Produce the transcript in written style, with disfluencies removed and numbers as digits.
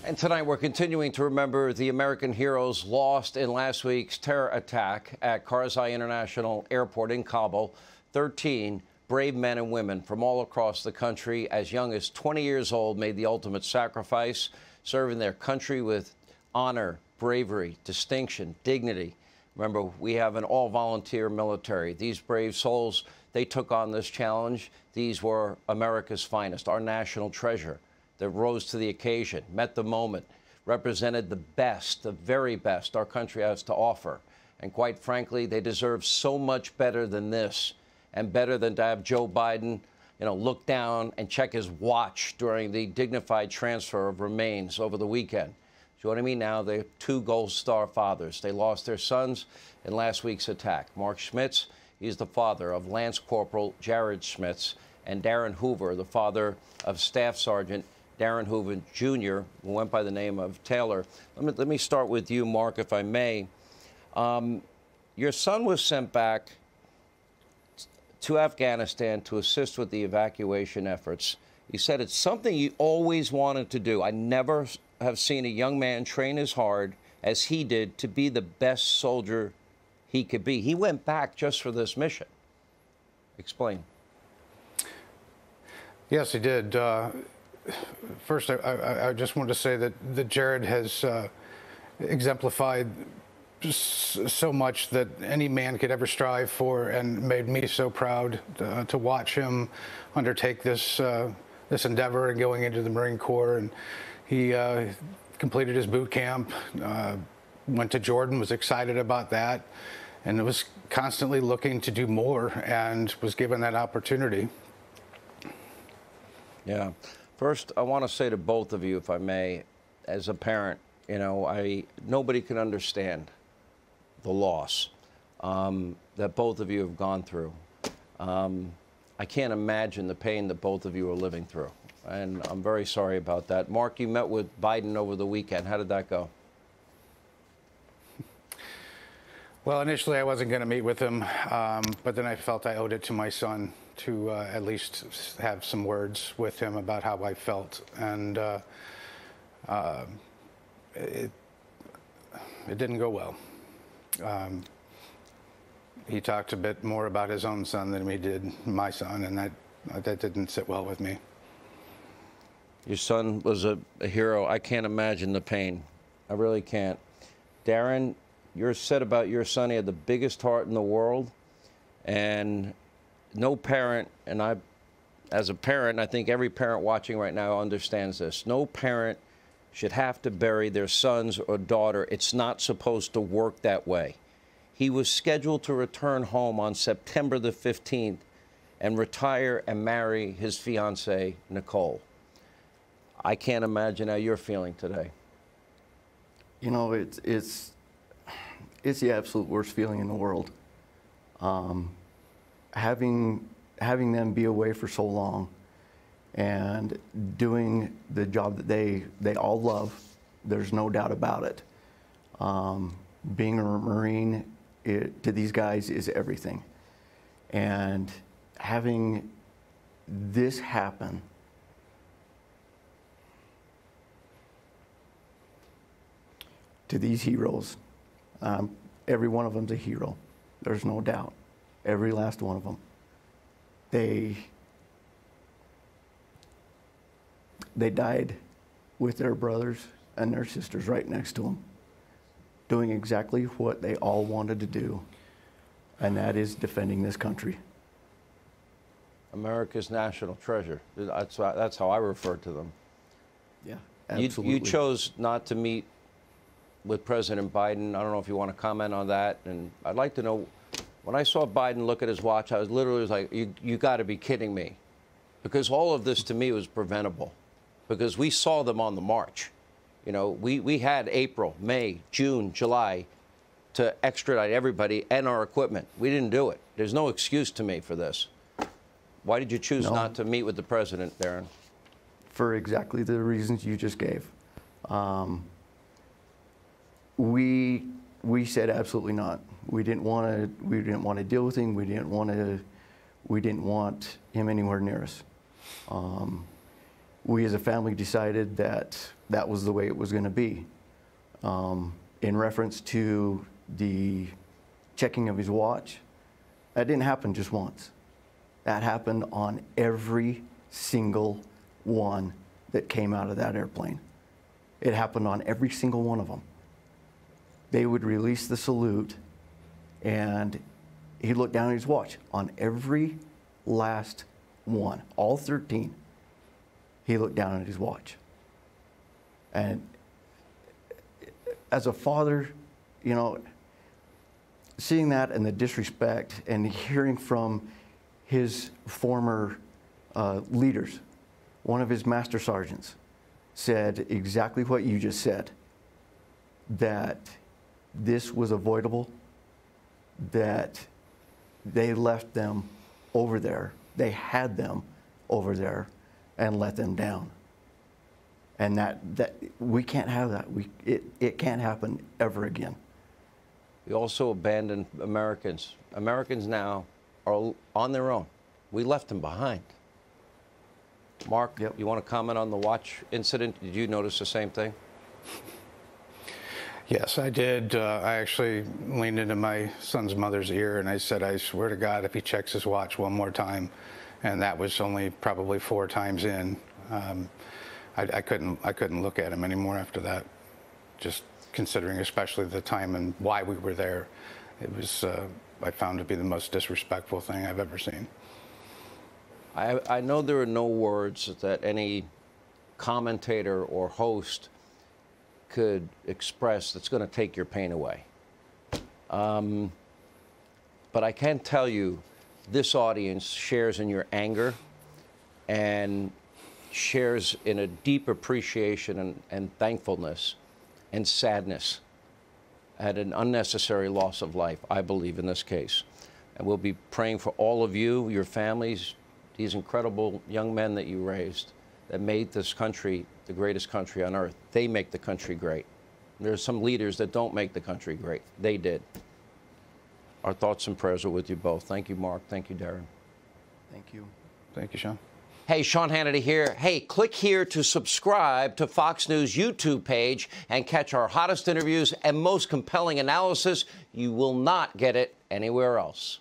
And tonight we're continuing to remember the American heroes lost in last week's terror attack at Karzai International Airport in Kabul. 13 brave men and women from all across the country, as young as 20 years old, made the ultimate sacrifice, serving their country with honor, bravery, distinction, dignity. Remember, we have an all-volunteer military. These brave souls, they took on this challenge. These were America's finest, our national treasure, that rose to the occasion, met the moment, represented the best, the very best our country has to offer. And quite frankly, they deserve so much better than this, and better than to have Joe Biden, look down and check his watch during the dignified transfer of remains over the weekend. Joining me now, they're two Gold Star fathers. They lost their sons in last week's attack. Mark Schmitz, he's the father of Lance Corporal Jared Schmitz, and Darin Hoover, the father of Staff Sergeant Darin Hoover Jr., who went by the name of Taylor. Let me start with you, Mark, if I may. Your son was sent back to Afghanistan to assist with the evacuation efforts. You said it's something you always wanted to do. I never have seen a young man train as hard as he did to be the best soldier he could be. He went back just for this mission. Explain. Yes, he did. First, I just want to say that Jared has exemplified so much that any man could ever strive for, and made me so proud to watch him undertake this endeavor and going into the Marine Corps. And he completed his boot camp, went to Jordan, was excited about that, and was constantly looking to do more, and was given that opportunity. Yeah. First, I want to say to both of you, if I may, as a parent, nobody can understand the loss that both of you have gone through. I can't imagine the pain that both of you are living through, and I'm very sorry about that. Mark, you met with Biden over the weekend. How did that go? Well, initially I wasn't going to meet with him, but then I felt I owed it to my son to at least have some words with him about how I felt. And it didn't go well. He talked a bit more about his own son than he did my son, and that didn't sit well with me. Your son was a hero. I can't imagine the pain. I really can't. Darin, you're said about your son, he had the biggest heart in the world, and no parent, and as a parent, I think every parent watching right now understands this. No parent should have to bury their sons or daughter. It's not supposed to work that way. He was scheduled to return home on September the 15th and retire and marry his fiancée, Nicole. I can't imagine how you're feeling today. It's the absolute worst feeling in the world. Having them be away for so long and doing the job that they all love, there's no doubt about it. Being a Marine to these guys is everything. And having this happen, to these heroes, every one of them's a hero. There's no doubt. Every last one of them. They died with their brothers and their sisters right next to them, doing exactly what they all wanted to do, and that is defending this country. America's national treasure. That's how I refer to them. Yeah, absolutely. You chose not to meet with President Biden. I don't know if you want to comment on that. And I'd like to know, when I saw Biden look at his watch, I was literally like, you got to be kidding me. Because all of this to me was preventable. Because we saw them on the march. We had April, May, June, July to extradite everybody and our equipment. We didn't do it. There's no excuse to me for this. Why did you choose not to meet with the president, Darin? For exactly the reasons you just gave. We said absolutely not. We didn't want to deal with him. We didn't want him anywhere near us. we as a family decided that that was the way it was going to be. In reference to the checking of his watch, that didn't happen just once. That happened on every single one that came out of that airplane. It happened on every single one of them. They would release the salute, and he looked down at his watch on every last one, all 13. He looked down at his watch. And as a father, you know, seeing that and the disrespect and hearing from his former leaders, one of his master sergeants said exactly what you just said, that this was avoidable, that they left them over there, they had them over there and let them down. And that we can't have that. It can't happen ever again. We also abandoned Americans. Americans now are on their own. We left them behind. Mark, Yep. You want to comment on the watch incident? Did you notice the same thing? Yes, I did. I actually leaned into my son's mother's ear and I said, I swear to God, if he checks his watch one more time, and that was only probably 4 times in, I couldn't look at him anymore after that. Just considering especially the time and why we were there, it was I found to be the most disrespectful thing I've ever seen. I know there are no words that any commentator or host could express that's going to take your pain away. But I can tell you, this audience shares in your anger and shares in a deep appreciation and thankfulness and sadness at an unnecessary loss of life, I believe, in this case. And we'll be praying for all of you, your families, these incredible young men that you raised that made this country the greatest country on earth. They make the country great. There's some leaders that don't make the country great. They did. Our thoughts and prayers are with you both. Thank you, Mark. Thank you, Darin. Thank you. Thank you, Sean. Hey, Sean Hannity here. Hey, click here to subscribe to Fox News YouTube page and catch our hottest interviews and most compelling analysis. You will not get it anywhere else.